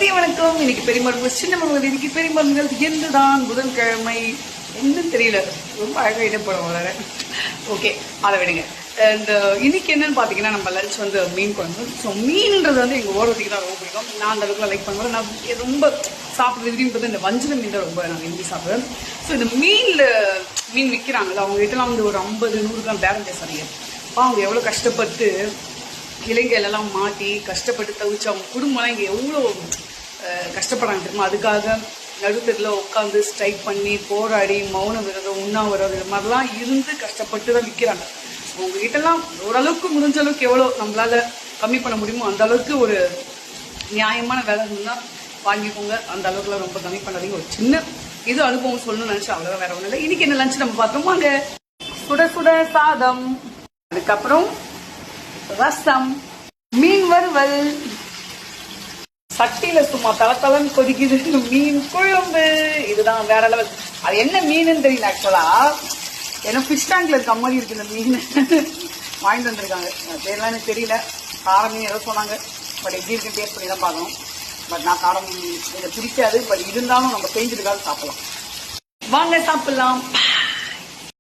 மதிய வணக்கம். இன்னைக்கு பெரியமருமகள் சின்ன மருமகள். இன்னைக்கு பெரியமருமகள் என்றுதான் புதன்கிழமை என்னன்னு தெரியல, ரொம்ப அழகாக இடப்படும் வளர. ஓகே, அதை விடுங்க. அண்ட் இன்னைக்கு என்னன்னு பார்த்தீங்கன்னா, நம்ம லஞ்ச் வந்து மீன் குழம்பு. ஸோ மீன்ன்றது வந்து எங்கள் ஓரத்துக்கு தான் ரொம்ப பிடிக்கும். நான் அந்த அளவுக்கு லைக் பண்ணுவேன். நான் ரொம்ப சாப்பிட்றது விரும்பி இந்த வஞ்சர மீன் தான் ரொம்ப நான் விரும்பி சாப்பிடுவேன். ஸோ இந்த மீன் விற்கிறாங்கல்ல, அவங்க கிட்டலாம் வந்து ஒரு 50-100 கிராம் பேரம் பேசுறாங்க. அவங்க எவ்வளோ கஷ்டப்பட்டு இலைங்களெல்லாம் மாட்டி கஷ்டப்பட்டு தவிச்சு அவங்க குடும்பம்லாம் இங்கே எவ்வளோ கஷ்டப்படுறாங்க தெரியுமா. அதுக்காக நடுத்தரில் உட்காந்து ஸ்ட்ரைக் பண்ணி போராடி மௌன விரதம் உண்ணாவிரதம் இது மாதிரிலாம் இருந்து கஷ்டப்பட்டு தான் விற்கிறாங்க. உங்ககிட்டலாம் ஓரளவுக்கு முடிஞ்ச அளவுக்கு எவ்வளோ நம்மளால் கம்மி பண்ண முடியுமோ அந்த அளவுக்கு ஒரு நியாயமான வேலை இருந்தால் வாங்கிக்கோங்க. அந்த அளவுக்குலாம் ரொம்ப கம்மி பண்ணாதீங்க. ஒரு சின்ன இது அனுபவம் சொல்லணும்னு நினச்சா அவ்வளோதான், வேற ஒன்றும் இல்லை. இன்னைக்கு என்ன லஞ்ச் நம்ம பார்த்தோம் வாங்க. சுட சுட சாதம், அதுக்கப்புறம் ரசம், மீன் வறுவல், சட்டியில சும்மா தளத்தளன்னு கொதிக்குது மீன் குழம்பு. இதுதான் வேற லெவல். அது என்ன மீனுன்னு தெரியல ஆக்சுவலா. ஏன்னா ஃபிஷ் டேங்க்ல இருக்க மாதிரி இருக்கு இந்த மீன். வாங்கிட்டு வந்துருக்காங்க, பேர்லாம் எனக்கு தெரியல. காரம் மீன் ஏதோ சொன்னாங்க. பட் எப்படி இருக்குன்னு டேஸ்ட் பண்ணி தான் பார்க்கணும். பட் நான் காரம் எனக்கு பிடிக்காது. பட் இருந்தாலும் நம்ம செஞ்சுட்டுக்காக சாப்பிடலாம். வாங்க சாப்பிடலாம்.